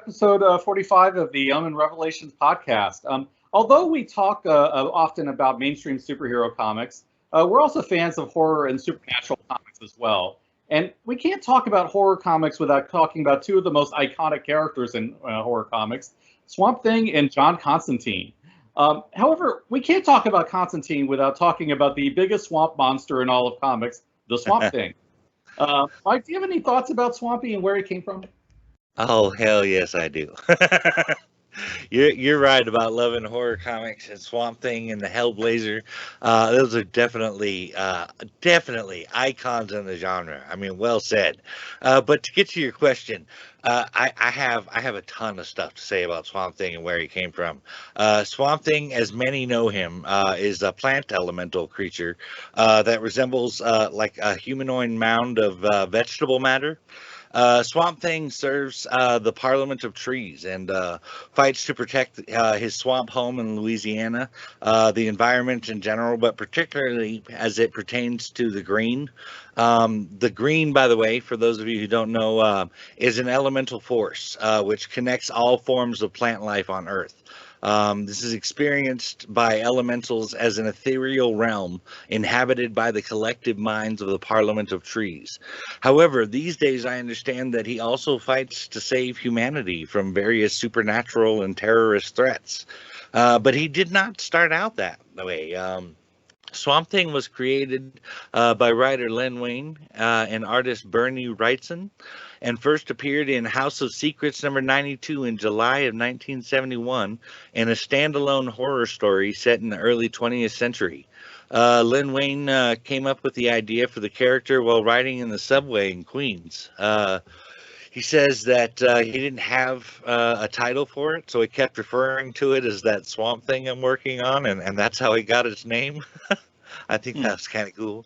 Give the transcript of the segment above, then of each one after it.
Episode 45 of the Omen Revelations podcast. Although we talk often about mainstream superhero comics, we're also fans of horror and supernatural comics as well. And we can't talk about horror comics without talking about two of the most iconic characters in horror comics, Swamp Thing and John Constantine. However, we can't talk about Constantine without talking about the biggest swamp monster in all of comics, the Swamp Thing. Mike, do you have any thoughts about Swampy and where he came from? Oh, hell yes, I do. You're right about loving horror comics and Swamp Thing and the Hellblazer. Those are definitely icons in the genre. I mean, well said. But to get to your question, I have a ton of stuff to say about Swamp Thing and where he came from. Swamp Thing, as many know him, is a plant elemental creature that resembles like a humanoid mound of vegetable matter. Swamp Thing serves the Parliament of Trees and fights to protect his swamp home in Louisiana, the environment in general, but particularly as it pertains to the green. The green, by the way, for those of you who don't know, is an elemental force which connects all forms of plant life on Earth. This is experienced by elementals as an ethereal realm inhabited by the collective minds of the Parliament of Trees. However, these days I understand that he also fights to save humanity from various supernatural and terrorist threats. But he did not start out that way. Swamp Thing was created by writer Len Wein and artist Bernie Wrightson, and first appeared in House of Secrets number 92 in July of 1971, in a standalone horror story set in the early 20th century. Len Wein came up with the idea for the character while riding in the subway in Queens. He says that he didn't have a title for it, so he kept referring to it as that Swamp Thing I'm working on, and that's how he got its name. I think that's kind of cool.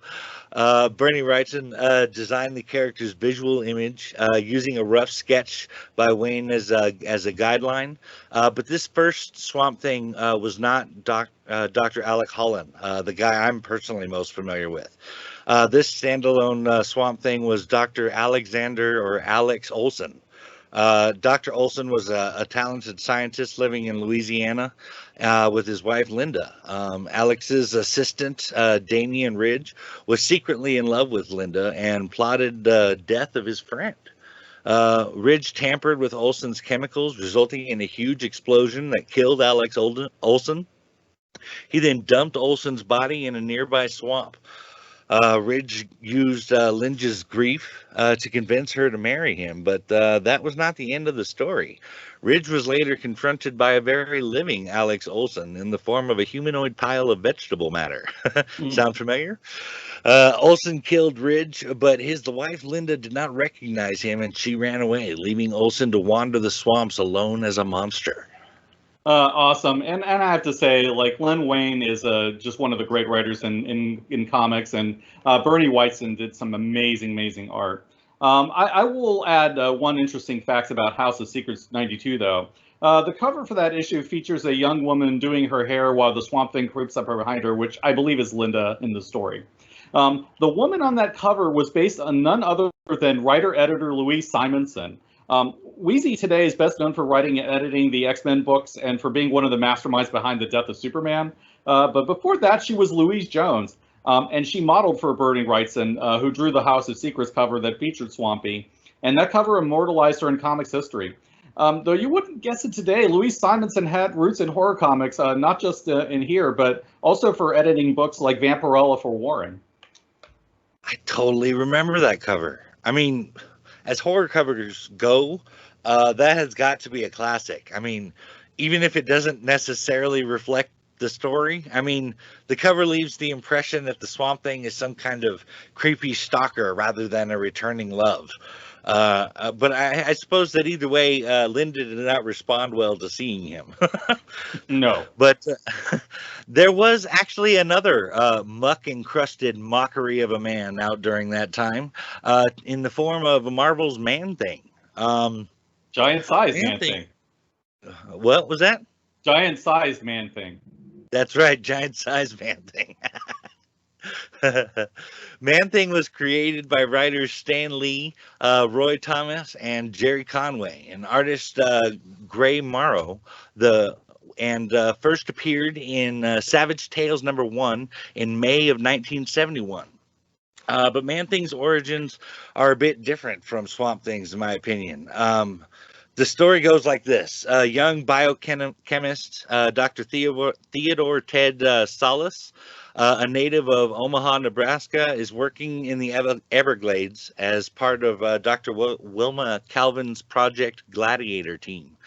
Bernie Wrightson designed the character's visual image using a rough sketch by Wayne as a guideline. But this first Swamp Thing was not Dr. Alec Holland, the guy I'm personally most familiar with. This standalone Swamp Thing was Dr. Alexander or Alex Olson. Dr. Olson was a talented scientist living in Louisiana with his wife Linda. Alex's assistant, Damian Ridge, was secretly in love with Linda and plotted the death of his friend. Ridge tampered with Olson's chemicals, resulting in a huge explosion that killed Alex Olson. He then dumped Olson's body in a nearby swamp. Ridge used Linda's grief to convince her to marry him, but that was not the end of the story. Ridge was later confronted by a very living Alex Olson in the form of a humanoid pile of vegetable matter. Sound familiar? Olson killed Ridge, but his wife Linda did not recognize him, and she ran away, leaving Olson to wander the swamps alone as a monster. Awesome, and I have to say, like Len Wein is just one of the great writers in comics, and Bernie Wrightson did some amazing art. I will add one interesting fact about House of Secrets 92, though. The cover for that issue features a young woman doing her hair while the Swamp Thing creeps up behind her, which I believe is Linda in the story. The woman on that cover was based on none other than writer-editor Louise Simonson. Weezy today is best known for writing and editing the X-Men books and for being one of the masterminds behind the death of Superman. But before that, she was Louise Jones, and she modeled for Bernie Wrightson, who drew the House of Secrets cover that featured Swampy. And that cover immortalized her in comics history. Though you wouldn't guess it today, Louise Simonson had roots in horror comics, not just in here, but also for editing books like Vampirella for Warren. I totally remember that cover. I mean, as horror covers go, that has got to be a classic. I mean, even if it doesn't necessarily reflect the story, I mean, the cover leaves the impression that the Swamp Thing is some kind of creepy stalker rather than a returning love. But I suppose that either way, Linda did not respond well to seeing him. No. But there was actually another muck-encrusted mockery of a man out during that time in the form of Marvel's Man Thing. Giant-sized Man Thing. What was that? Giant-sized Man Thing. That's right, giant-sized Man Thing. Man-Thing was created by writers Stan Lee, Roy Thomas, and Jerry Conway, and artist Gray Morrow. First appeared in Savage Tales #1 in May of 1971. But Man-Thing's origins are a bit different from Swamp Thing's, in my opinion. The story goes like this. A young biochemist, Dr. Theodore Ted Salas, a native of Omaha, Nebraska, is working in the Everglades as part of Dr. Wilma Calvin's Project Gladiator team,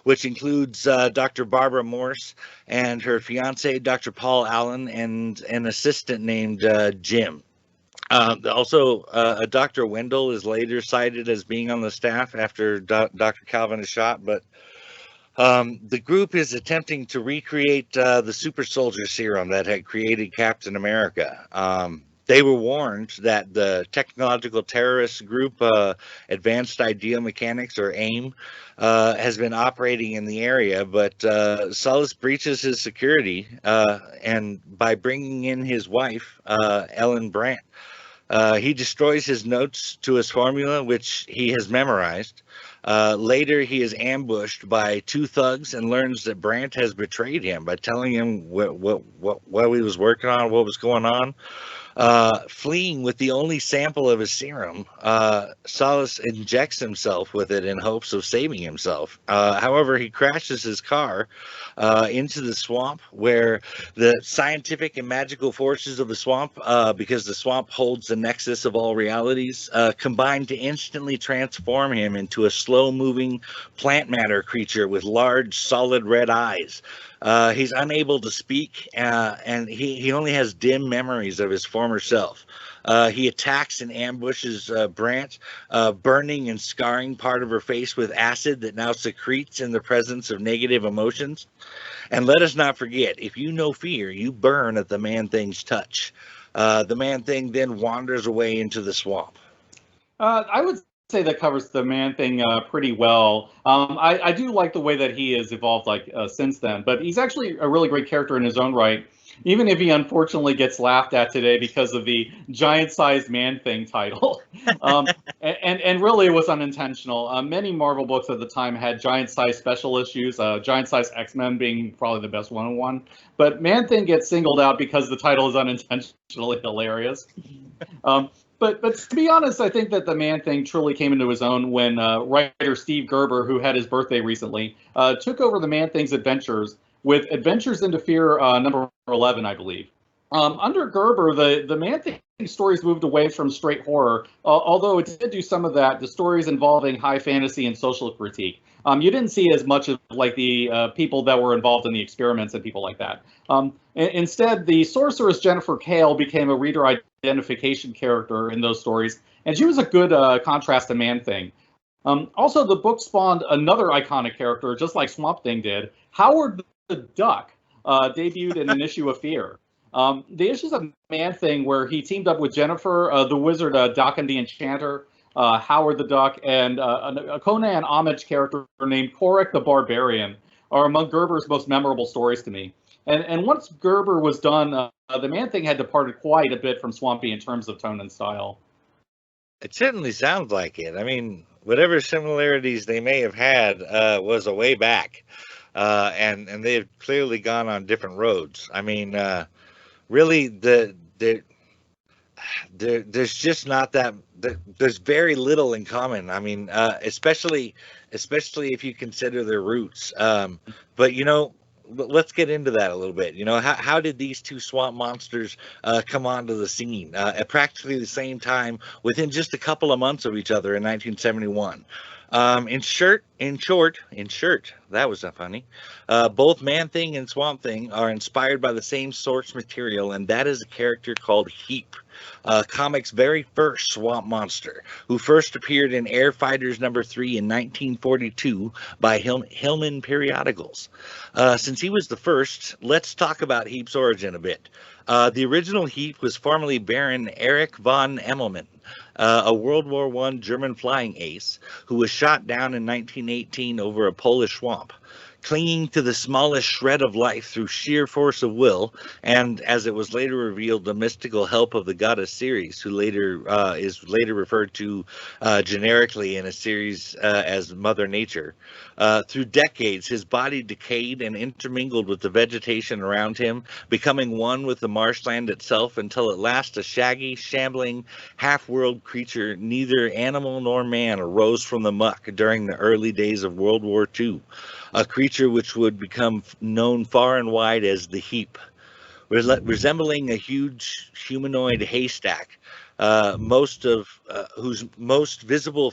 which includes Dr. Barbara Morse and her fiance, Dr. Paul Allen, and an assistant named Jim. Dr. Wendell is later cited as being on the staff after Dr. Calvin is shot, but the group is attempting to recreate the super soldier serum that had created Captain America. They were warned that the technological terrorist group, Advanced Ideal Mechanics, or AIM, has been operating in the area, but Salas breaches his security and by bringing in his wife, Ellen Brandt. He destroys his notes to his formula, which he has memorized. Later, he is ambushed by two thugs and learns that Brandt has betrayed him by telling him what he was working on, what was going on. Fleeing with the only sample of his serum, Salas injects himself with it in hopes of saving himself. However, he crashes his car into the swamp, where the scientific and magical forces of the swamp, because the swamp holds the nexus of all realities, combine to instantly transform him into a slow-moving plant matter creature with large, solid red eyes. He's unable to speak, and he only has dim memories of his former self. He attacks and ambushes Brandt, burning and scarring part of her face with acid that now secretes in the presence of negative emotions. And let us not forget, if you know fear, you burn at the Man-Thing's touch. The Man-Thing then wanders away into the swamp. I would say that covers the Man-Thing pretty well. I do like the way that he has evolved since then, but he's actually a really great character in his own right, even if he unfortunately gets laughed at today because of the giant-sized Man-Thing title. And really it was unintentional. Many Marvel books at the time had giant-sized special issues, giant-sized X-Men being probably the best one-on-one, but Man-Thing gets singled out because the title is unintentionally hilarious. But to be honest, I think that the Man-Thing truly came into his own when writer Steve Gerber, who had his birthday recently, took over the Man-Thing's adventures with Adventures into Fear #11, I believe. Under Gerber, the Man-Thing stories moved away from straight horror, although it did do some of that, the stories involving high fantasy and social critique. You didn't see as much of the people that were involved in the experiments and people like that. Instead, the sorceress Jennifer Kale became a reader identification character in those stories, and she was a good contrast to Man-Thing. Also, the book spawned another iconic character, just like Swamp Thing did. Howard the Duck debuted in an issue of Fear. The issues of Man-Thing where he teamed up with Jennifer, the wizard Doc and the Enchanter, Howard the Duck, and a Conan homage character named Korik the Barbarian are among Gerber's most memorable stories to me. And once Gerber was done, the Man-Thing had departed quite a bit from Swampy in terms of tone and style. It certainly sounds like it. I mean, whatever similarities they may have had was a way back, and they've clearly gone on different roads. I mean, really, there's just not that. There's very little in common. I mean, especially if you consider their roots. But let's get into that a little bit. How did these two swamp monsters come onto the scene at practically the same time, within just a couple of months of each other in 1971? In short, that was not funny. Both Man-Thing and Swamp Thing are inspired by the same source material, and that is a character called Heap, comics' very first swamp monster, who first appeared in Air Fighters #3 in 1942 by Hillman Periodicals. Since he was the first, let's talk about Heap's origin a bit. The original Heap was formerly Baron Erich von Emmelmann, a World War I German flying ace who was shot down in 1918 over a Polish swamp. clinging to the smallest shred of life through sheer force of will, and as it was later revealed, the mystical help of the goddess Ceres, who later is later referred to generically in a series as Mother Nature. Through decades, his body decayed and intermingled with the vegetation around him, becoming one with the marshland itself until at last a shaggy, shambling, half-world creature, neither animal nor man, arose from the muck during the early days of World War II. A creature which would become known far and wide as the Heap. Resembling a huge humanoid haystack, whose most visible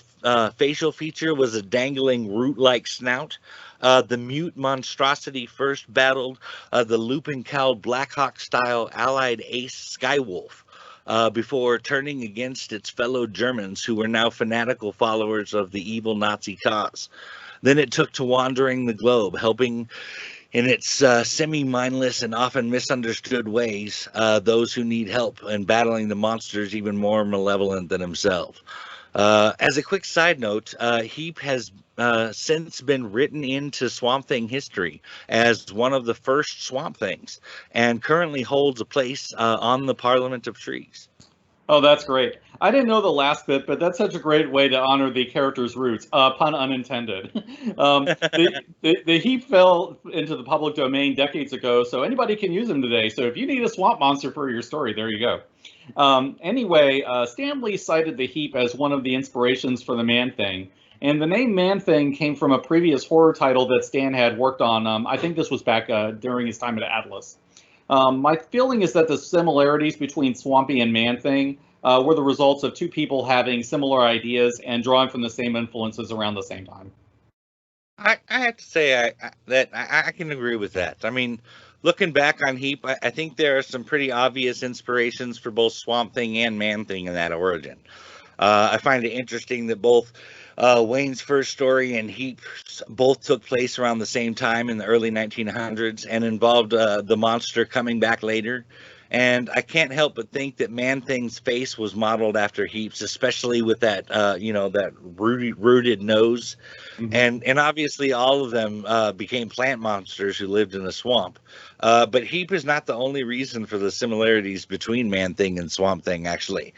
facial feature was a dangling root-like snout. The mute monstrosity first battled the lupin-cowled Blackhawk-style Allied ace Skywolf, before turning against its fellow Germans, who were now fanatical followers of the evil Nazi cause. Then it took to wandering the globe, helping in its semi-mindless and often misunderstood ways those who need help, and battling the monsters even more malevolent than himself. As a quick side note, Heap has since been written into Swamp Thing history as one of the first Swamp Things, and currently holds a place on the Parliament of Trees. Oh, that's great. I didn't know the last bit, but that's such a great way to honor the character's roots, pun unintended. The Heap fell into the public domain decades ago, so anybody can use them today. So if you need a swamp monster for your story, there you go. Anyway, Stan Lee cited the Heap as one of the inspirations for the Man Thing. And the name Man Thing came from a previous horror title that Stan had worked on. I think this was back during his time at Atlas. My feeling is that the similarities between Swampy and Man Thing were the results of two people having similar ideas and drawing from the same influences around the same time. I have to say I can agree with that. I mean, looking back on Heap, I think there are some pretty obvious inspirations for both Swamp Thing and Man Thing in that origin. I find it interesting that both Wayne's first story and Heap both took place around the same time in the early 1900s and involved the monster coming back later. And I can't help but think that Man Thing's face was modeled after Heap's, especially with that, that rooted nose. Mm-hmm. And obviously all of them became plant monsters who lived in the swamp. But Heap is not the only reason for the similarities between Man Thing and Swamp Thing, actually.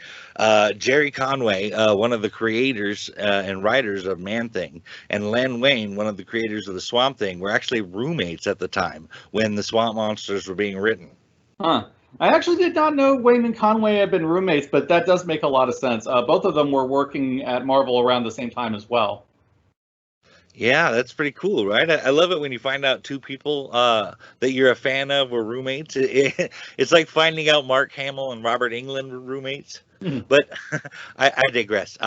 Jerry Conway, one of the creators and writers of Man Thing, and Len Wein, one of the creators of the Swamp Thing, were actually roommates at the time when the swamp monsters were being written. Huh. I actually did not know Wayne and Conway had been roommates, but that does make a lot of sense. Both of them were working at Marvel around the same time as well. Yeah, that's pretty cool, right? I love it when you find out two people that you're a fan of were roommates. It's like finding out Mark Hamill and Robert Englund were roommates. Mm-hmm. But I digress.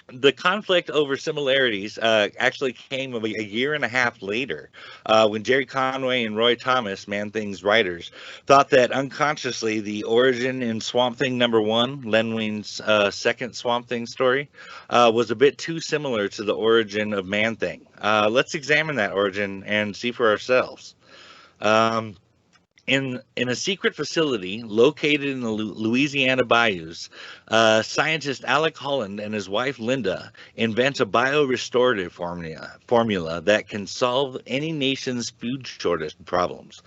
The conflict over similarities actually came a year and a half later when Jerry Conway and Roy Thomas, Man Thing's writers, thought that unconsciously the origin in Swamp Thing #1, Len Wein's second Swamp Thing story, was a bit too similar to the origin of Man Thing. Let's examine that origin and see for ourselves. In a secret facility located in the Louisiana bayous, scientist Alec Holland and his wife Linda invent a biorestorative formula that can solve any nation's food shortage problems.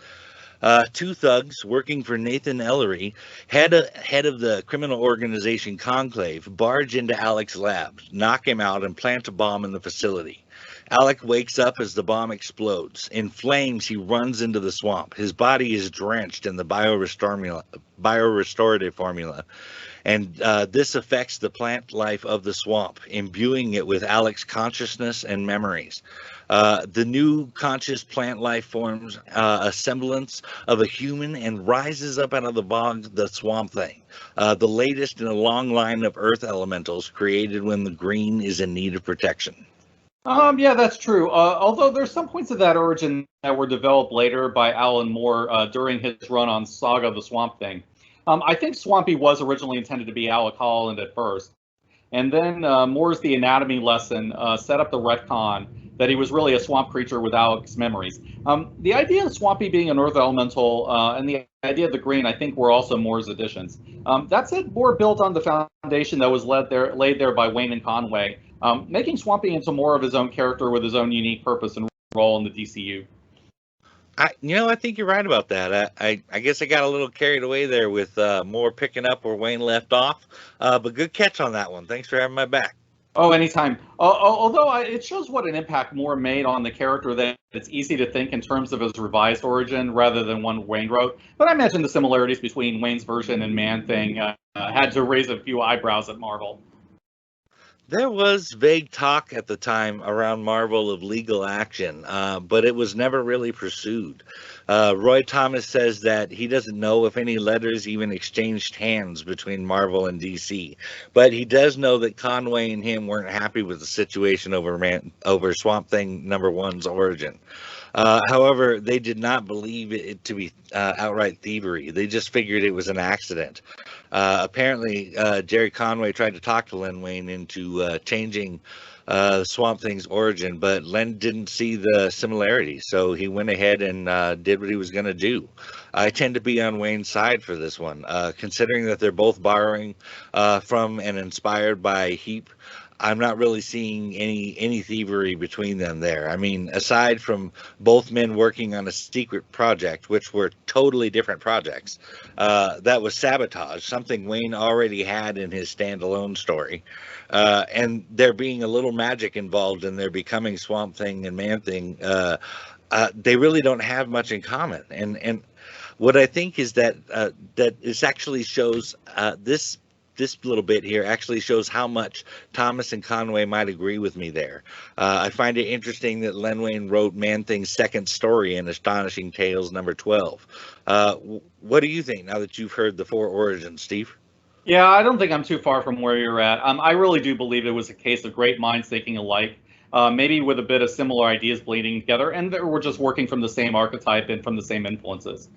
Two thugs working for Nathan Ellery, head of the criminal organization Conclave, barge into Alec's lab, knock him out, and plant a bomb in the facility. Alec wakes up as the bomb explodes. In flames, he runs into the swamp. His body is drenched in the biorestorative formula, and this affects the plant life of the swamp, imbuing it with Alec's consciousness and memories. The new conscious plant life forms a semblance of a human and rises up out of the bog, the Swamp Thing, the latest in a long line of earth elementals created when the green is in need of protection. Yeah, that's true. Although there's some points of that origin that were developed later by Alan Moore during his run on Saga of the Swamp Thing. I think Swampy was originally intended to be Alec Holland at first, and then Moore's The Anatomy lesson set up the retcon that he was really a swamp creature with Alec's memories. The idea of Swampy being an earth elemental and the idea of the green, I think, were also Moore's additions. That said, Moore built on the foundation that was laid there by Wayne and Conway, making Swampy into more of his own character with his own unique purpose and role in the DCU. I think you're right about that. I guess I got a little carried away there with more picking up where Wayne left off. But good catch on that one. Thanks for having my back. Oh, anytime. Although it shows what an impact Moore made on the character that it's easy to think in terms of his revised origin rather than one Wayne wrote. But I imagine the similarities between Wayne's version and Man Thing had to raise a few eyebrows at Marvel. There was vague talk at the time around Marvel of legal action, but it was never really pursued. Roy Thomas says that he doesn't know if any letters even exchanged hands between Marvel and DC, but he does know that Conway and him weren't happy with the situation over Swamp Thing #1's origin. However, they did not believe it to be outright thievery. They just figured it was an accident. Apparently, Jerry Conway tried to talk to Len Wein into changing Swamp Thing's origin, but Len didn't see the similarities, so he went ahead and did what he was going to do. I tend to be on Wayne's side for this one, considering that they're both borrowing from and inspired by Heap. I'm not really seeing any thievery between them there. I mean, aside from both men working on a secret project, which were totally different projects, that was sabotage, something Wayne already had in his standalone story. And there being a little magic involved in their becoming Swamp Thing and Man Thing, they really don't have much in common. And what I think is that this actually shows this little bit here actually shows how much Thomas and Conway might agree with me there. I find it interesting that Len Wein wrote Man Thing's second story in Astonishing Tales #12. What do you think now that you've heard the 4 origins, Steve? Yeah, I don't think I'm too far from where you're at. I really do believe it was a case of great minds thinking alike, maybe with a bit of similar ideas bleeding together, and they were just working from the same archetype and from the same influences.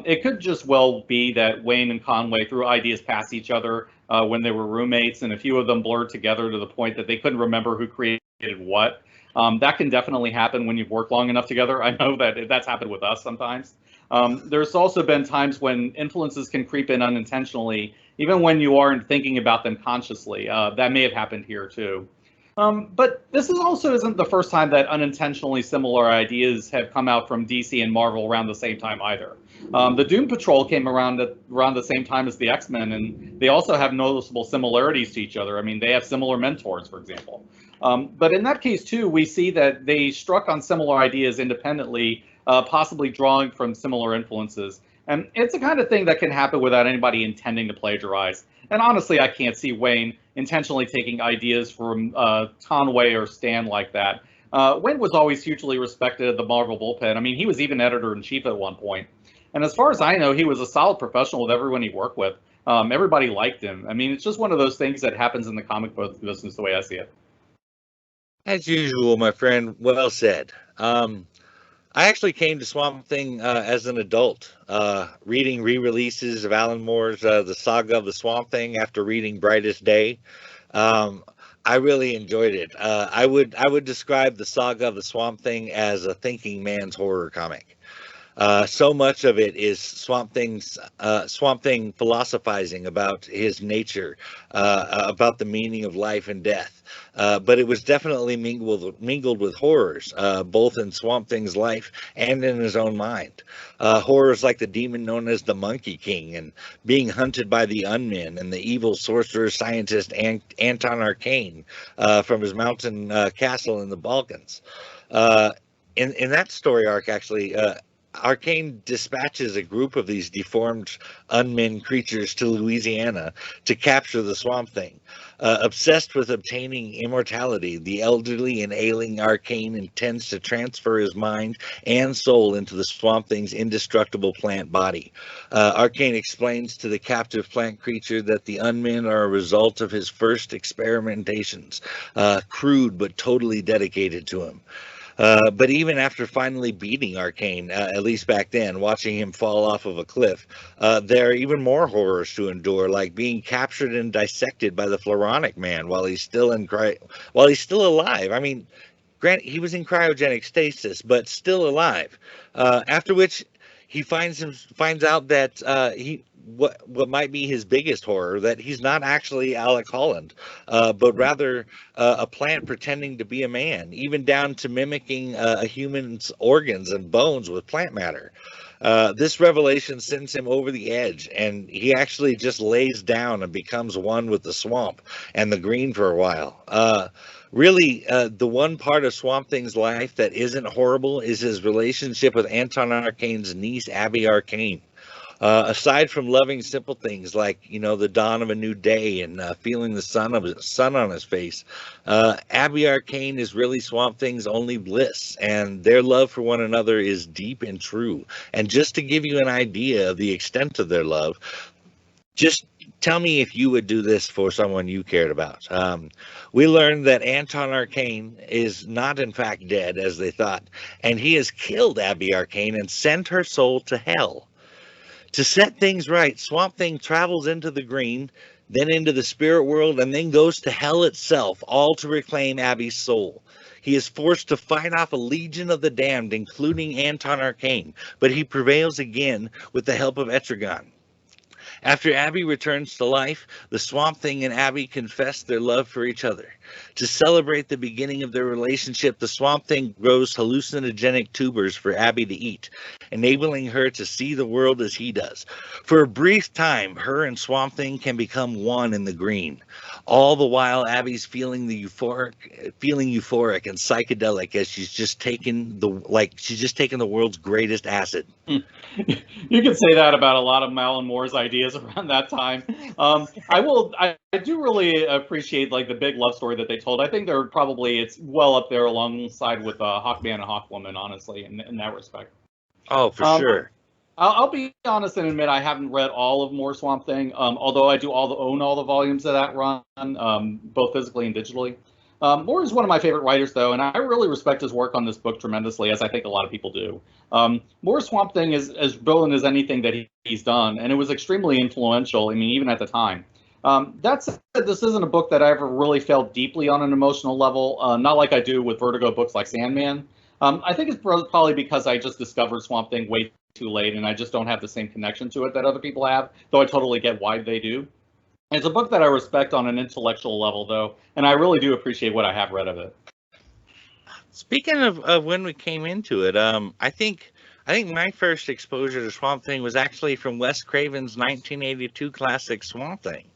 It could just well be that Wayne and Conway threw ideas past each other when they were roommates, and a few of them blurred together to the point that they couldn't remember who created what. That can definitely happen when you've worked long enough together. I know that that's happened with us sometimes. There's also been times when influences can creep in unintentionally, even when you aren't thinking about them consciously. That may have happened here too. But this isn't the first time that unintentionally similar ideas have come out from DC and Marvel around the same time either. The Doom Patrol came around the same time as the X-Men, and they also have noticeable similarities to each other. I mean, they have similar mentors, for example. But in that case, too, we see that they struck on similar ideas independently, possibly drawing from similar influences. And it's the kind of thing that can happen without anybody intending to plagiarize. And honestly, I can't see Wayne intentionally taking ideas from Conway or Stan like that. Wayne was always hugely respected at the Marvel bullpen. I mean, he was even editor-in-chief at one point. And as far as I know, he was a solid professional with everyone he worked with. Everybody liked him. I mean, it's just one of those things that happens in the comic book business the way I see it. As usual, my friend, well said. I actually came to Swamp Thing as an adult, reading re-releases of Alan Moore's The Saga of the Swamp Thing after reading Brightest Day. I really enjoyed it. I would describe The Saga of the Swamp Thing as a thinking man's horror comic. So much of it is Swamp Thing philosophizing about his nature, about the meaning of life and death. But it was definitely mingled with horrors, both in Swamp Thing's life and in his own mind. Horrors like the demon known as the Monkey King, and being hunted by the Unmen, and the evil sorcerer scientist Anton Arcane from his mountain castle in the Balkans. In that story arc, actually, Arcane dispatches a group of these deformed unmen creatures to Louisiana to capture the Swamp Thing. Obsessed with obtaining immortality, the elderly and ailing Arcane intends to transfer his mind and soul into the Swamp Thing's indestructible plant body. Arcane explains to the captive plant creature that the unmen are a result of his first experimentations, crude but totally dedicated to him. But even after finally beating Arcane, at least back then, watching him fall off of a cliff, there are even more horrors to endure, like being captured and dissected by the Floronic Man while he's still alive. I mean, granted, he was in cryogenic stasis, but still alive. After which he finds out that what might be his biggest horror, that he's not actually Alec Holland, but rather a plant pretending to be a man, even down to mimicking a human's organs and bones with plant matter. This revelation sends him over the edge, and he actually just lays down and becomes one with the swamp and the green for a while. Really, the one part of Swamp Thing's life that isn't horrible is his relationship with Anton Arcane's niece, Abby Arcane. Aside from loving simple things like, the dawn of a new day and feeling the sun on his face, Abby Arcane is really Swamp Thing's only bliss, and their love for one another is deep and true. And just to give you an idea of the extent of their love, just tell me if you would do this for someone you cared about. We learned that Anton Arcane is not in fact dead, as they thought, and he has killed Abby Arcane and sent her soul to hell. To set things right, Swamp Thing travels into the green, then into the spirit world, and then goes to hell itself, all to reclaim Abby's soul. He is forced to fight off a legion of the damned, including Anton Arcane, but he prevails again with the help of Etrigan. After Abby returns to life, the Swamp Thing and Abby confess their love for each other. To celebrate the beginning of their relationship, the Swamp Thing grows hallucinogenic tubers for Abby to eat, enabling her to see the world as he does. For a brief time, her and Swamp Thing can become one in the green. All the while, Abby's feeling euphoric and psychedelic as she's just taken the world's greatest acid. You could say that about a lot of Malin Moore's ideas around that time. I do really appreciate the big love story that they told. I think it's well up there alongside with Hawkman and Hawkwoman, honestly, in that respect. Oh, for sure. I'll be honest and admit I haven't read all of Moore Swamp Thing, although I do own all the volumes of that run, both physically and digitally. Moore is one of my favorite writers, though, and I really respect his work on this book tremendously, as I think a lot of people do. Moore's Swamp Thing is as brilliant as anything that he's done, and it was extremely influential, even at the time. That said, this isn't a book that I ever really felt deeply on an emotional level, not like I do with Vertigo books like Sandman. I think it's probably because I just discovered Swamp Thing way too late, and I just don't have the same connection to it that other people have, though I totally get why they do. It's a book that I respect on an intellectual level, though, and I really do appreciate what I have read of it. Speaking of when we came into it, I think my first exposure to Swamp Thing was actually from Wes Craven's 1982 classic Swamp Thing.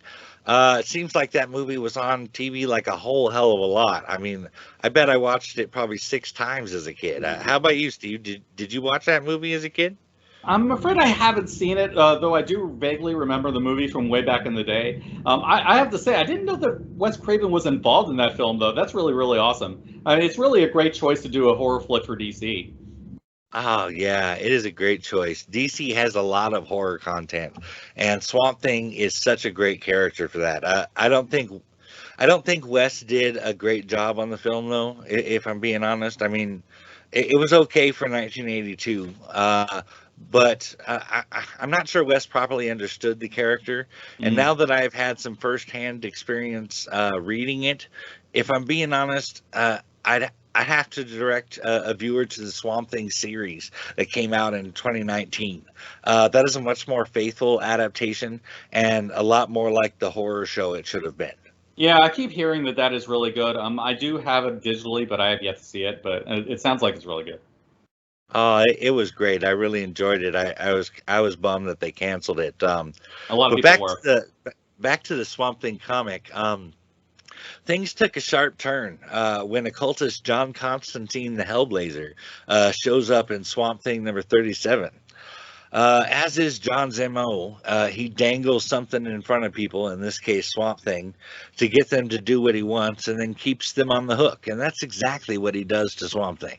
It seems like that movie was on TV like a whole hell of a lot. I bet I watched it probably 6 times as a kid. How about you, Steve? Did you watch that movie as a kid? I'm afraid I haven't seen it, though I do vaguely remember the movie from way back in the day. I have to say, I didn't know that Wes Craven was involved in that film, though. That's really, really awesome. It's really a great choice to do a horror flick for DC. Oh, yeah, it is a great choice. DC has a lot of horror content, and Swamp Thing is such a great character for that. I don't think Wes did a great job on the film, though, if I'm being honest. It was okay for 1982, but I'm not sure Wes properly understood the character. And now that I've had some firsthand experience reading it, if I'm being honest, I have to direct a viewer to the Swamp Thing series that came out in 2019. That is a much more faithful adaptation and a lot more like the horror show it should have been. Yeah, I keep hearing that is really good. I do have it digitally, but I have yet to see it. But it sounds like it's really good. It was great. I really enjoyed it. I was bummed that they canceled it. A lot of people were. Back to the Swamp Thing comic. Things took a sharp turn when occultist John Constantine, the Hellblazer, shows up in Swamp Thing number 37. As is John's MO, he dangles something in front of people, in this case Swamp Thing, to get them to do what he wants and then keeps them on the hook. And that's exactly what he does to Swamp Thing.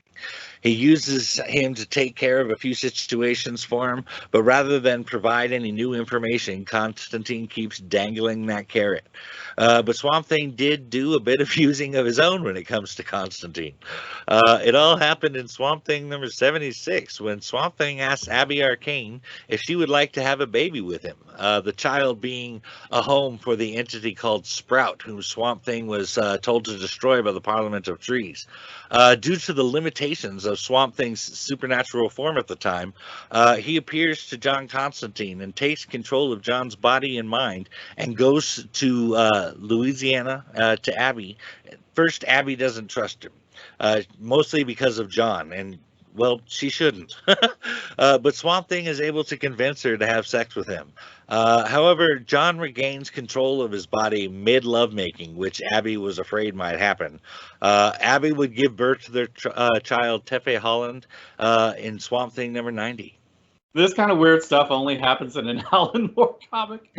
He uses him to take care of a few situations for him, but rather than provide any new information, Constantine keeps dangling that carrot. But Swamp Thing did do a bit of using of his own when it comes to Constantine. It all happened in Swamp Thing number 76, when Swamp Thing asks Abby Arcane if she would like to have a baby with him, the child being a home for the entity called Sprout, whom Swamp Thing was told to destroy by the Parliament of Trees. Due to the limitations limitations of Swamp Thing's supernatural form at the time, he appears to John Constantine and takes control of John's body and mind and goes to Louisiana to Abby. First, Abby doesn't trust him, mostly because of John, and well, she shouldn't. But Swamp Thing is able to convince her to have sex with him. However, John regains control of his body mid-lovemaking, which Abby was afraid might happen. Abby would give birth to their child, Tefe Holland, in Swamp Thing number 90. This kind of weird stuff only happens in an Alan Moore comic.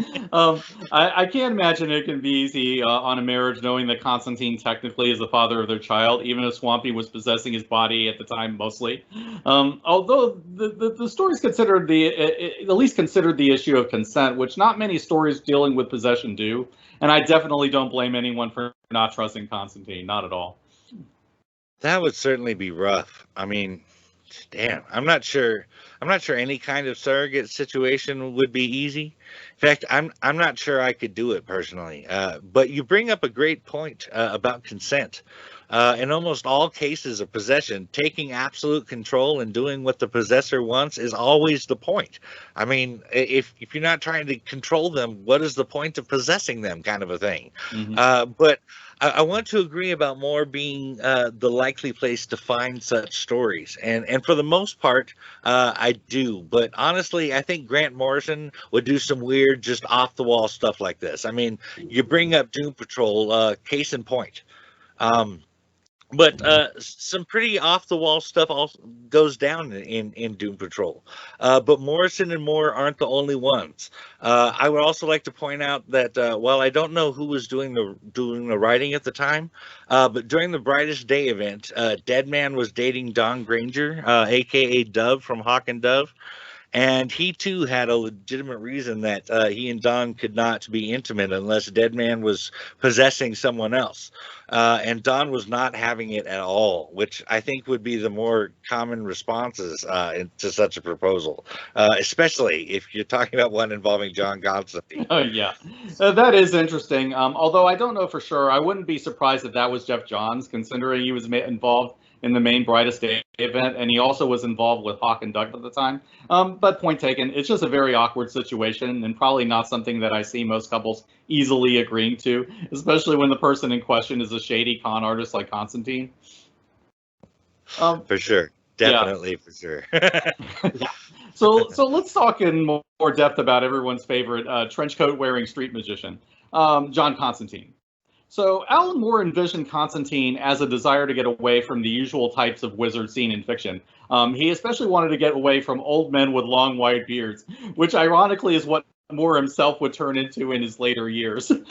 I can't imagine it can be easy on a marriage knowing that Constantine technically is the father of their child, even if Swampy was possessing his body at the time mostly. Although the stories considered at least considered the issue of consent, which not many stories dealing with possession do. And I definitely don't blame anyone for not trusting Constantine, not at all. That would certainly be rough. I mean, damn, I'm not sure any kind of surrogate situation would be easy. In fact, I'm not sure I could do it personally. But you bring up a great point about consent. In almost all cases of possession, taking absolute control and doing what the possessor wants is always the point. I mean, if you're not trying to control them, what is the point of possessing them, kind of a thing? Mm-hmm. But I want to agree about Moore being the likely place to find such stories. And for the most part, I do. But honestly, I think Grant Morrison would do some weird, just off-the-wall stuff like this. I mean, you bring up Doom Patrol, case in point. But some pretty off-the-wall stuff also goes down in Doom Patrol. But Morrison and Moore aren't the only ones. I would also like to point out that while I don't know who was doing the writing at the time, but during the Brightest Day event, Deadman was dating Dawn Granger, a.k.a. Dove from Hawk and Dove. And he, too, had a legitimate reason that he and Dawn could not be intimate unless Deadman was possessing someone else. And Dawn was not having it at all, which I think would be the more common responses to such a proposal, especially if you're talking about one involving John Constantine. Oh, yeah. That is interesting. Although I don't know for sure. I wouldn't be surprised if that was Jeff Johns, considering he was involved in the main Brightest Day event, and he also was involved with Hawk and Dove at the time. But point taken, it's just a very awkward situation, and probably not something that I see most couples easily agreeing to, especially when the person in question is a shady con artist like Constantine. For sure. Definitely, yeah. For sure. Yeah. So let's talk in more depth about everyone's favorite trench coat wearing street magician, John Constantine. So Alan Moore envisioned Constantine as a desire to get away from the usual types of wizards seen in fiction. He especially wanted to get away from old men with long white beards, which ironically is what Moore himself would turn into in his later years. In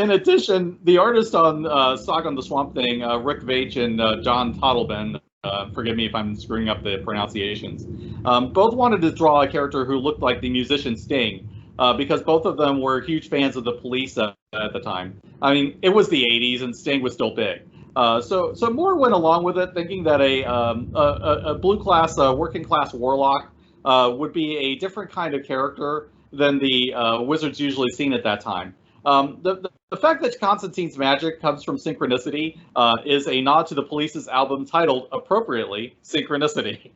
addition, the artist on Saga on the Swamp Thing, Rick Veitch and John Toddleben, forgive me if I'm screwing up the pronunciations, both wanted to draw a character who looked like the musician Sting. Because both of them were huge fans of the Police at the time. I mean, it was the 80s and Sting was still big. So Moore went along with it, thinking that a blue-class, working class warlock would be a different kind of character than the wizards usually seen at that time. The fact that Constantine's magic comes from synchronicity is a nod to the Police's album titled, appropriately, Synchronicity.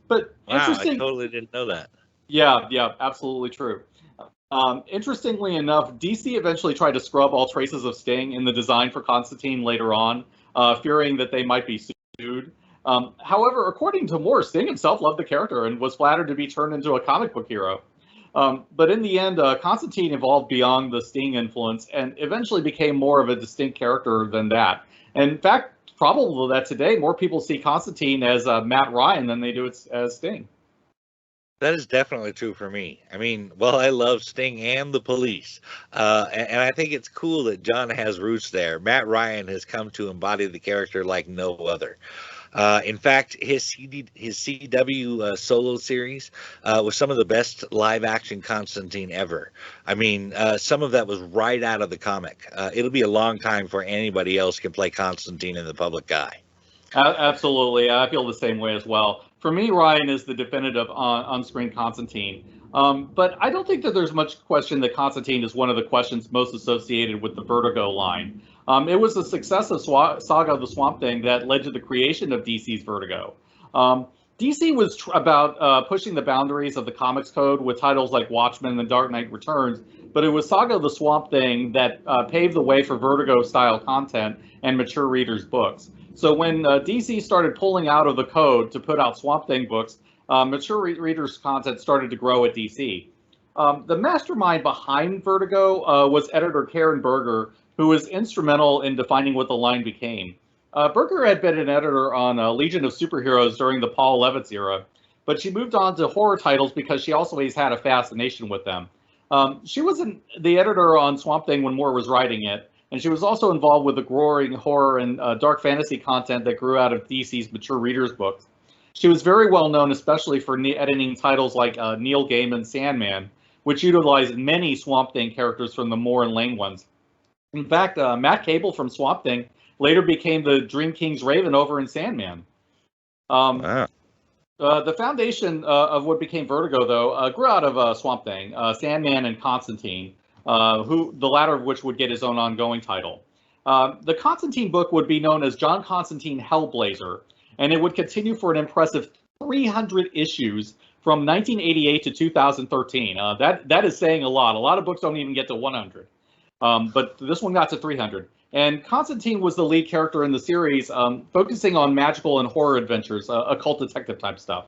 But wow, interesting. I totally didn't know that. Yeah, absolutely true. Interestingly enough, DC eventually tried to scrub all traces of Sting in the design for Constantine later on, fearing that they might be sued. However, according to Moore, Sting himself loved the character and was flattered to be turned into a comic book hero. But in the end, Constantine evolved beyond the Sting influence and eventually became more of a distinct character than that. And in fact, probable that today more people see Constantine as Matt Ryan than they do as Sting. That is definitely true for me. I mean, well, I love Sting and the Police. And I think it's cool that John has roots there. Matt Ryan has come to embody the character like no other. In fact, his CW solo series was some of the best live-action Constantine ever. I mean, some of that was right out of the comic. It'll be a long time before anybody else can play Constantine in the public eye. Absolutely. I feel the same way as well. For me, Ryan is the definitive on-screen Constantine. But I don't think that there's much question that Constantine is one of the questions most associated with the Vertigo line. It was the success of Saga of the Swamp Thing that led to the creation of DC's Vertigo. DC was about pushing the boundaries of the comics code with titles like Watchmen and The Dark Knight Returns, but it was Saga of the Swamp Thing that paved the way for Vertigo-style content and mature readers' books. So when DC started pulling out of the code to put out Swamp Thing books, mature readers' content started to grow at DC. The mastermind behind Vertigo was editor Karen Berger, who was instrumental in defining what the line became. Berger had been an editor on Legion of Superheroes during the Paul Levitz era, but she moved on to horror titles because she also always had a fascination with them. She wasn't the editor on Swamp Thing when Moore was writing it, and she was also involved with the growing horror and dark fantasy content that grew out of DC's mature readers' books. She was very well known, especially for editing titles like Neil Gaiman's Sandman, which utilized many Swamp Thing characters from the Moore and Lane ones. In fact, Matt Cable from Swamp Thing later became the Dream King's Raven over in Sandman. Wow. The foundation of what became Vertigo, though, grew out of Swamp Thing, Sandman, and Constantine, who the latter of which would get his own ongoing title. The Constantine book would be known as John Constantine Hellblazer, and it would continue for an impressive 300 issues from 1988 to 2013. That is saying a lot. A lot of books don't even get to 100. But this one got to 300. And Constantine was the lead character in the series, focusing on magical and horror adventures, occult detective type stuff.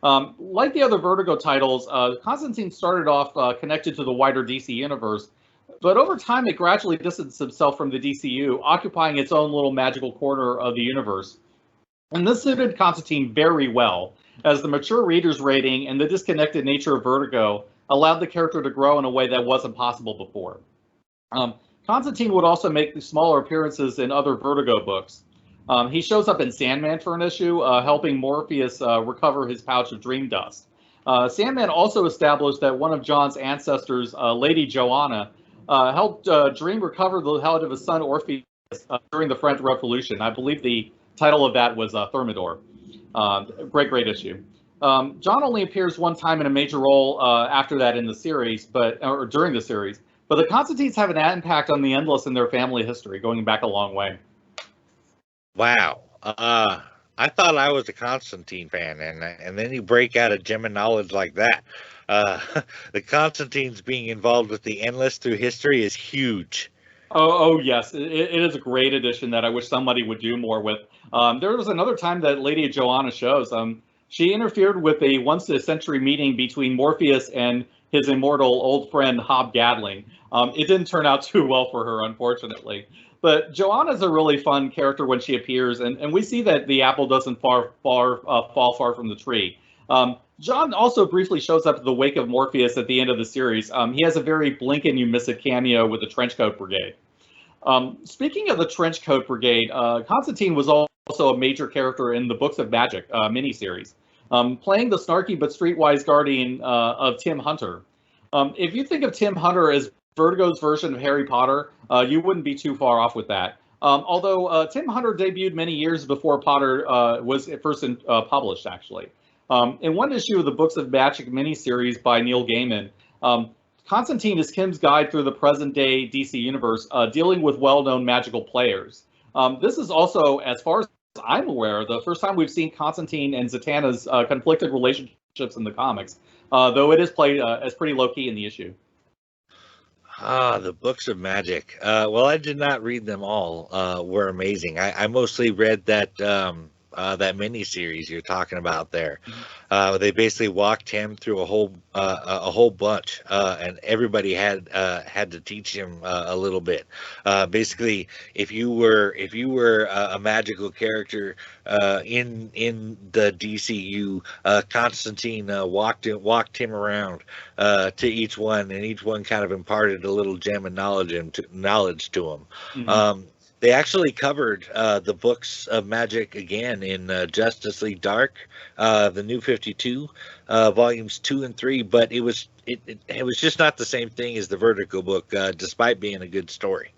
Like the other Vertigo titles, Constantine started off connected to the wider DC universe, but over time it gradually distanced itself from the DCU, occupying its own little magical corner of the universe. And this suited Constantine very well, as the mature reader's rating and the disconnected nature of Vertigo allowed the character to grow in a way that wasn't possible before. Constantine would also make smaller appearances in other Vertigo books. He shows up in Sandman for an issue, helping Morpheus recover his pouch of dream dust. Sandman also established that one of John's ancestors, Lady Joanna, helped Dream recover the head of his son Orpheus during the French Revolution. I believe the title of that was Thermidor. Great issue. John only appears one time in a major role after that in the series, or during the series. But the Constantines have an impact on the Endless in their family history, going back a long way. Wow. I thought I was a Constantine fan, and then you break out a gem of knowledge like that. The Constantines being involved with the Endless through history is huge. Oh yes, it is a great addition that I wish somebody would do more with. There was another time that Lady Joanna shows. She interfered with a once-a-century meeting between Morpheus and his immortal old friend Hob Gadling. It didn't turn out too well for her, unfortunately. But Joanna's a really fun character when she appears, and we see that the apple doesn't fall far from the tree. John also briefly shows up in the wake of Morpheus at the end of the series. He has a very blink and you miss it cameo with the Trenchcoat Brigade. Speaking of the Trenchcoat Brigade, Constantine was also a major character in the Books of Magic miniseries, playing the snarky but streetwise guardian of Tim Hunter. If you think of Tim Hunter as Vertigo's version of Harry Potter, you wouldn't be too far off with that. Although Tim Hunter debuted many years before Potter was first published, actually. In one issue of the Books of Magic miniseries by Neil Gaiman, Constantine is Kim's guide through the present-day DC universe, dealing with well-known magical players. This is also, as far as I'm aware, the first time we've seen Constantine and Zatanna's conflicted relationships in the comics, though it is played as pretty low-key in the issue. The Books of Magic. Well, I did not read them all. Were amazing. I mostly read that mini series you're talking about there. They basically walked him through a whole bunch, and everybody had to teach him a little bit. Basically, if you were a magical character in the DCU, Constantine walked him around to each one, and each one kind of imparted a little gem of knowledge to him. Mm-hmm. They actually covered the Books of Magic again in Justice League Dark, the New 52, volumes 2 and 3, but it was just not the same thing as the Vertigo book, despite being a good story.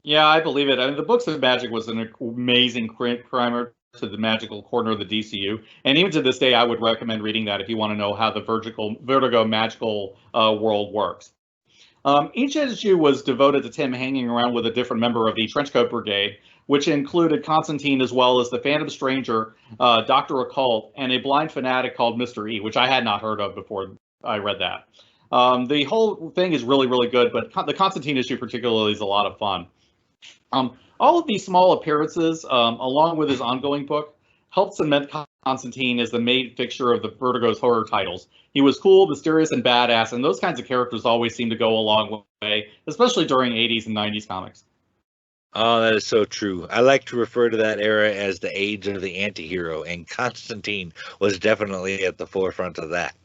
Yeah, I believe it. I mean, the Books of Magic was an amazing primer to the magical corner of the DCU, and even to this day, I would recommend reading that if you want to know how the Vertigo magical world works. Each issue was devoted to Tim hanging around with a different member of the Trenchcoat Brigade, which included Constantine as well as the Phantom Stranger, Dr. Occult, and a blind fanatic called Mr. E, which I had not heard of before I read that. The whole thing is really, really good, but the Constantine issue particularly is a lot of fun. All of these small appearances, along with his ongoing book, helped cement Constantine as the main fixture of the Vertigo's horror titles. He was cool, mysterious, and badass, and those kinds of characters always seem to go a long way, especially during 80s and 90s comics. Oh, that is so true. I like to refer to that era as the age of the anti-hero, and Constantine was definitely at the forefront of that.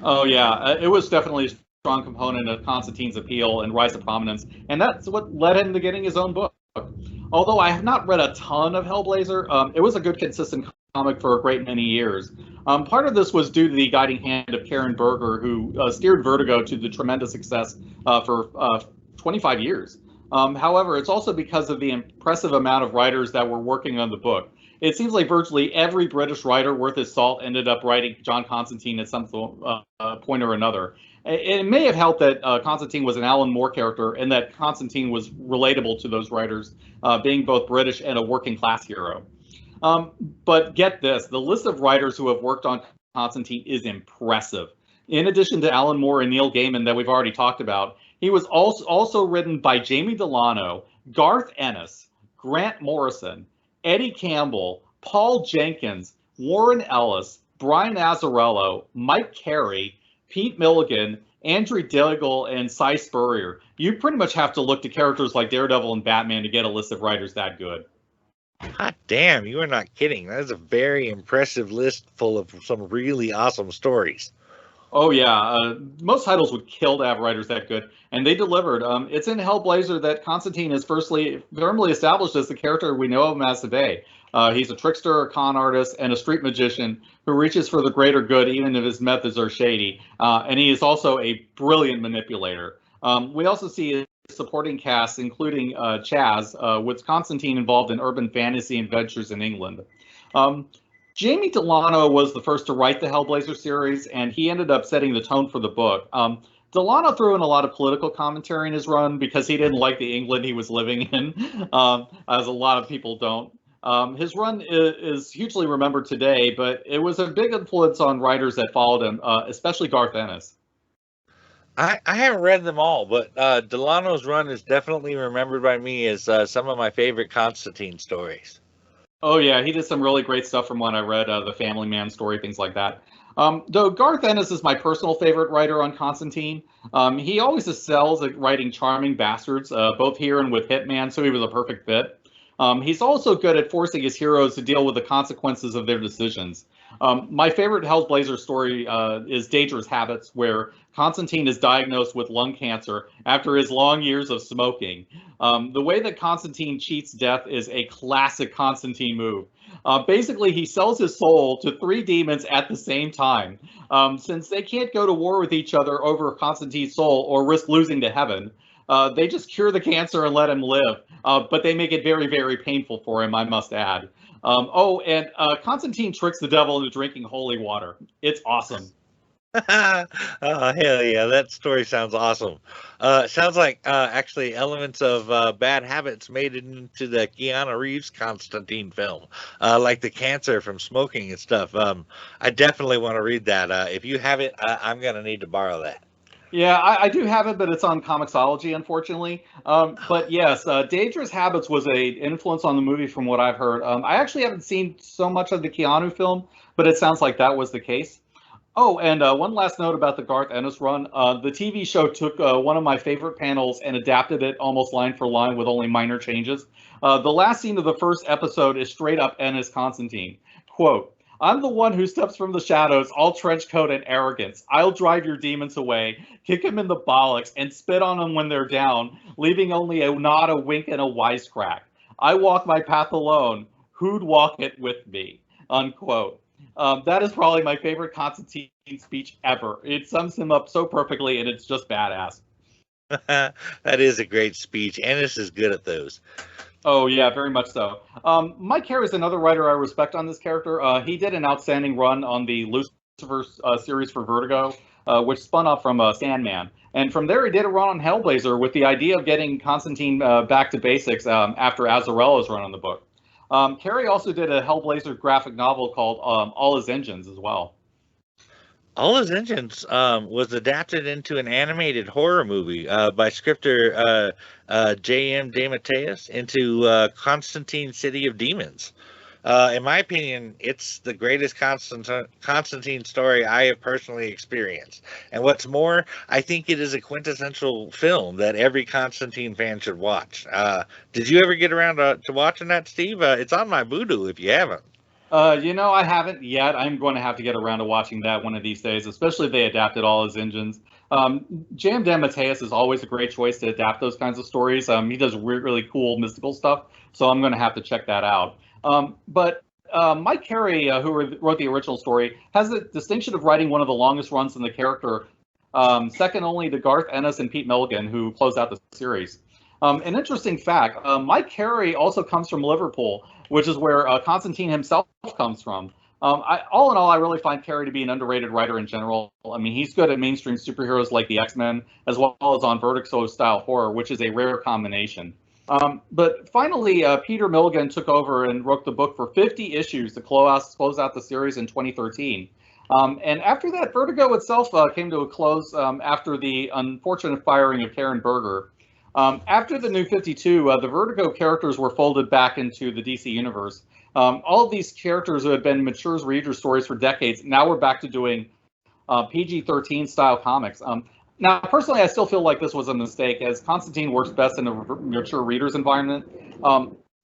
Oh, yeah. It was definitely a strong component of Constantine's appeal and rise to prominence, and that's what led him to getting his own book. Although I have not read a ton of Hellblazer, it was a good, consistent comic for a great many years. Part of this was due to the guiding hand of Karen Berger, who steered Vertigo to the tremendous success for 25 years. However, it's also because of the impressive amount of writers that were working on the book. It seems like virtually every British writer worth his salt ended up writing John Constantine at some point or another. It may have helped that Constantine was an Alan Moore character and that Constantine was relatable to those writers, being both British and a working class hero. But get this, the list of writers who have worked on Constantine is impressive. In addition to Alan Moore and Neil Gaiman that we've already talked about, he was also written by Jamie Delano, Garth Ennis, Grant Morrison, Eddie Campbell, Paul Jenkins, Warren Ellis, Brian Azzarello, Mike Carey, Pete Milligan, Andrew Diggle, and Cy Spurrier. You pretty much have to look to characters like Daredevil and Batman to get a list of writers that good. Hot damn, you are not kidding. That is a very impressive list full of some really awesome stories. Oh, yeah. Most titles would kill to have writers that good, and they delivered. It's in Hellblazer that Constantine is firmly established as the character we know him as today. He's a trickster, a con artist, and a street magician who reaches for the greater good even if his methods are shady. And he is also a brilliant manipulator. We also see a supporting cast, including Chaz, with Constantine involved in urban fantasy adventures in England. Jamie Delano was the first to write the Hellblazer series, and he ended up setting the tone for the book. Delano threw in a lot of political commentary in his run because he didn't like the England he was living in, as a lot of people don't. His run is hugely remembered today, but it was a big influence on writers that followed him, especially Garth Ennis. I haven't read them all, but Delano's run is definitely remembered by me as some of my favorite Constantine stories. Oh, yeah, he did some really great stuff from when I read the Family Man story, things like that. Though Garth Ennis is my personal favorite writer on Constantine. He always excels at writing charming bastards, both here and with Hitman, so he was a perfect fit. He's also good at forcing his heroes to deal with the consequences of their decisions. My favorite Hellblazer story is Dangerous Habits, where Constantine is diagnosed with lung cancer after his long years of smoking. The way that Constantine cheats death is a classic Constantine move. Basically, he sells his soul to 3 demons at the same time. Since they can't go to war with each other over Constantine's soul or risk losing to heaven, they just cure the cancer and let him live. But they make it very, very painful for him, I must add. And Constantine tricks the devil into drinking holy water. It's awesome. Oh, hell yeah, that story sounds awesome. Sounds like actually elements of Bad Habits made it into the Keanu Reeves Constantine film, like the cancer from smoking and stuff. I definitely want to read that. If you have it, I'm going to need to borrow that. Yeah, I do have it, but it's on Comixology, unfortunately. But yes, Dangerous Habits was a influence on the movie from what I've heard. I actually haven't seen so much of the Keanu film, but it sounds like that was the case. Oh, and one last note about the Garth Ennis run. The TV show took one of my favorite panels and adapted it almost line for line with only minor changes. The last scene of the first episode is straight up Ennis Constantine. Quote, "I'm the one who steps from the shadows, all trench coat and arrogance. I'll drive your demons away, kick them in the bollocks, and spit on them when they're down, leaving only a nod, a wink, and a wisecrack. I walk my path alone. Who'd walk it with me?" Unquote. That is probably my favorite Constantine speech ever. It sums him up so perfectly, and it's just badass. That is a great speech. Ennis is good at those. Oh, yeah, very much so. Mike Carey is another writer I respect on this character. He did an outstanding run on the Lucifer series for Vertigo, which spun off from Sandman. And from there, he did a run on Hellblazer with the idea of getting Constantine back to basics after Azzarella's run on the book. Carey also did a Hellblazer graphic novel called All His Engines as well. All His Engines was adapted into an animated horror movie by scripter J.M. DeMatteis into Constantine City of Demons. In my opinion, it's the greatest Constantine story I have personally experienced. And what's more, I think it is a quintessential film that every Constantine fan should watch. Did you ever get around to watching that, Steve? It's on my Vudu if you haven't. I haven't yet. I'm going to have to get around to watching that one of these days, especially if they adapted All His Engines. J.M. DeMatteis is always a great choice to adapt those kinds of stories. He does really cool mystical stuff, so I'm going to have to check that out. But Mike Carey, who wrote the original story, has the distinction of writing one of the longest runs in the character, second only to Garth Ennis and Pete Milligan, who closed out the series. An interesting fact, Mike Carey also comes from Liverpool, which is where Constantine himself comes from. All in all, I really find Carey to be an underrated writer in general. I mean, he's good at mainstream superheroes like the X-Men, as well as on Vertigo-style horror, which is a rare combination. But finally, Peter Milligan took over and wrote the book for 50 issues to close out the series in 2013. And after that, Vertigo itself came to a close after the unfortunate firing of Karen Berger. After the New 52, the Vertigo characters were folded back into the DC universe. All of these characters who had been mature reader stories for decades now we're back to doing PG-13 style comics. Now, personally, I still feel like this was a mistake, as Constantine works best in a mature reader's environment.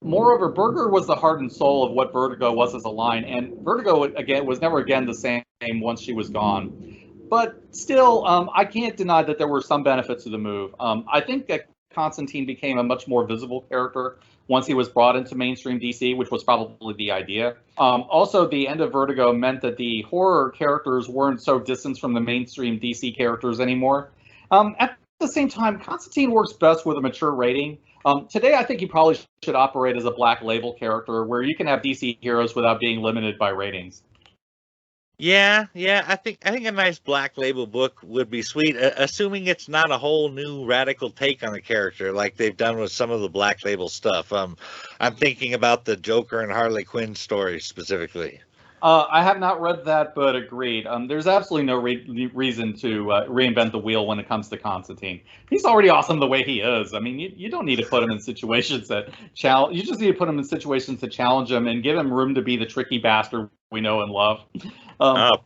Moreover, Berger was the heart and soul of what Vertigo was as a line, and Vertigo again was never again the same once she was gone. But still, I can't deny that there were some benefits to the move. I think that Constantine became a much more visible character once he was brought into mainstream DC, which was probably the idea. Also, the end of Vertigo meant that the horror characters weren't so distanced from the mainstream DC characters anymore. At the same time, Constantine works best with a mature rating. Today, I think he probably should operate as a black label character where you can have DC heroes without being limited by ratings. Yeah, I think a nice black label book would be sweet, assuming it's not a whole new radical take on the character like they've done with some of the black label stuff. I'm thinking about the Joker and Harley Quinn stories specifically. I have not read that, but agreed. There's absolutely no reason to reinvent the wheel when it comes to Constantine. He's already awesome the way he is. I mean, you don't need to put him in situations that challenge. You just need to put him in situations to challenge him and give him room to be the tricky bastard we know and love.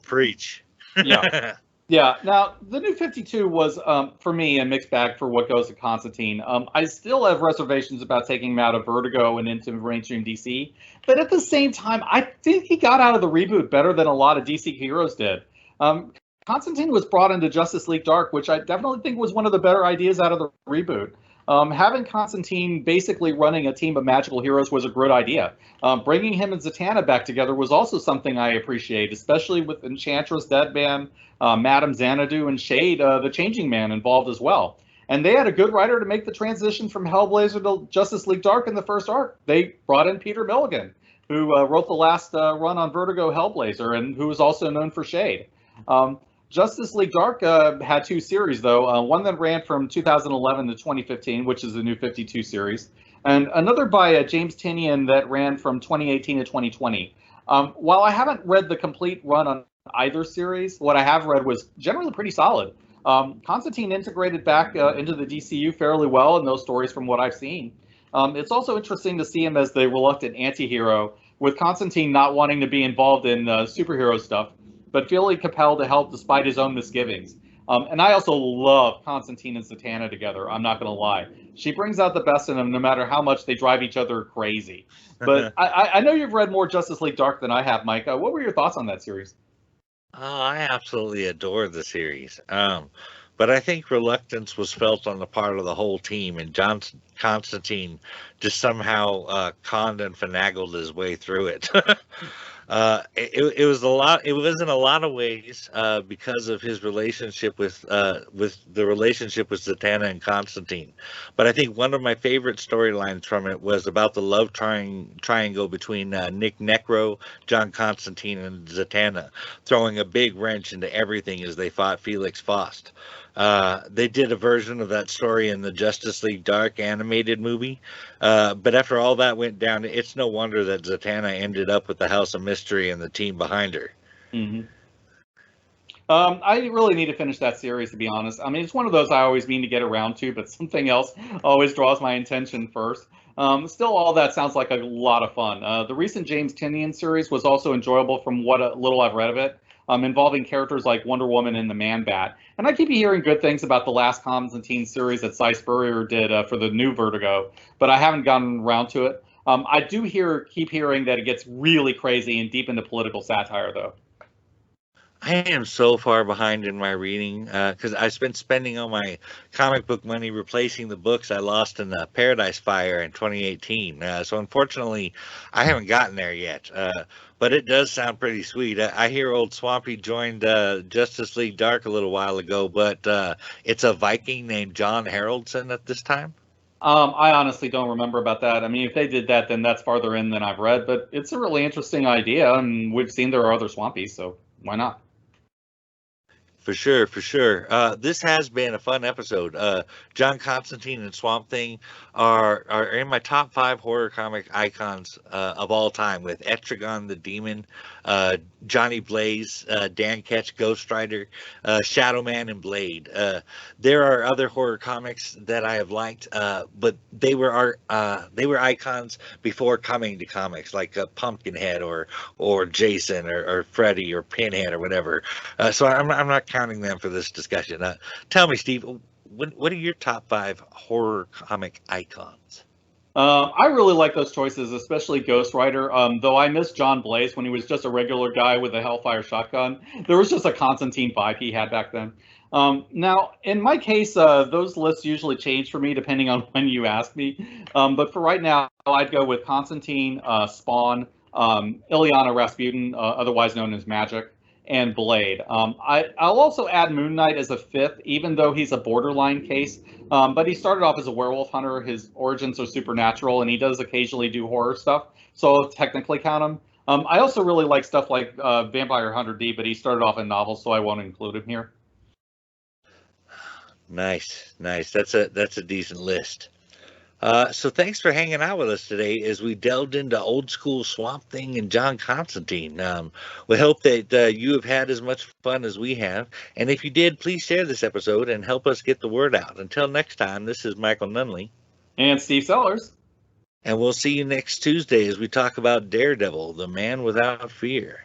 Preach. Yeah. Yeah. Now, the New 52 was, for me, a mixed bag for what goes to Constantine. I still have reservations about taking him out of Vertigo and into mainstream DC. But at the same time, I think he got out of the reboot better than a lot of DC heroes did. Constantine was brought into Justice League Dark, which I definitely think was one of the better ideas out of the reboot. Having Constantine basically running a team of magical heroes was a good idea. Bringing him and Zatanna back together was also something I appreciate, especially with Enchantress, Deadman, Madame Xanadu, and Shade, the Changing Man, involved as well. And they had a good writer to make the transition from Hellblazer to Justice League Dark in the first arc. They brought in Peter Milligan, who wrote the last run on Vertigo Hellblazer, and who was also known for Shade. Justice League Dark had two series, though. One that ran from 2011 to 2015, which is the New 52 series, and another by James Tynion that ran from 2018 to 2020. While I haven't read the complete run on either series, what I have read was generally pretty solid. Constantine integrated back into the DCU fairly well in those stories from what I've seen. It's also interesting to see him as the reluctant anti-hero, with Constantine not wanting to be involved in superhero stuff, but feeling compelled to help despite his own misgivings. And I also love Constantine and Zatanna together, I'm not going to lie. She brings out the best in them no matter how much they drive each other crazy. But I know you've read more Justice League Dark than I have, Mike. What were your thoughts on that series? Oh, I absolutely adore the series. But I think reluctance was felt on the part of the whole team, and Constantine just somehow conned and finagled his way through it. It was a lot. It was in a lot of ways because of his relationship with Zatanna and Constantine. But I think one of my favorite storylines from it was about the love triangle between Nick Necro, John Constantine, and Zatanna, throwing a big wrench into everything as they fought Felix Faust. They did a version of that story in the Justice League Dark animated movie. But after all that went down, it's no wonder that Zatanna ended up with the House of Mystery and the team behind her. Mm-hmm. I really need to finish that series, to be honest. I mean, it's one of those I always mean to get around to, but something else always draws my attention first. Still, all that sounds like a lot of fun. The recent James Tynion series was also enjoyable from what little I've read of it, involving characters like Wonder Woman and the Man-Bat. And I keep hearing good things about the last Constantine series that Cy Spurrier did for the new Vertigo, but I haven't gotten around to it. I do keep hearing that it gets really crazy and deep into political satire, though. I am so far behind in my reading because I've been spending all my comic book money replacing the books I lost in the Paradise Fire in 2018. So unfortunately, I haven't gotten there yet. But it does sound pretty sweet. I hear old Swampy joined Justice League Dark a little while ago, but it's a Viking named John Haraldson at this time. I honestly don't remember about that. I mean, if they did that, then that's farther in than I've read, but it's a really interesting idea, and we've seen there are other Swampies, so why not? For sure, for sure. This has been a fun episode. John Constantine and Swamp Thing are in my top 5 horror comic icons of all time, with Etrigan the Demon, Johnny Blaze, Dan Ketch, Ghost Rider, Shadow Man, and Blade. There are other horror comics that I have liked, but they were icons before coming to comics, like Pumpkinhead or Jason or Freddy or Pinhead or whatever. So I'm not counting them for this discussion. Tell me, Steve, what are your top 5 horror comic icons? I really like those choices, especially Ghost Rider. Though I miss John Blaze when he was just a regular guy with a Hellfire shotgun. There was just a Constantine vibe he had back then. Now, in my case, those lists usually change for me depending on when you ask me. But for right now, I'd go with Constantine, Spawn, Ilyana Rasputin, otherwise known as Magic, and Blade. I'll also add Moon Knight as a 5th, even though he's a borderline case. But he started off as a werewolf hunter. His origins are supernatural, and he does occasionally do horror stuff, so I'll technically count him. I also really like stuff like Vampire Hunter D, but he started off in novels, so I won't include him here. Nice. That's a decent list. So thanks for hanging out with us today as we delved into old school Swamp Thing and John Constantine. We hope that you have had as much fun as we have. And if you did, please share this episode and help us get the word out. Until next time, this is Michael Nunley. And Steve Sellers. And we'll see you next Tuesday as we talk about Daredevil, the Man Without Fear.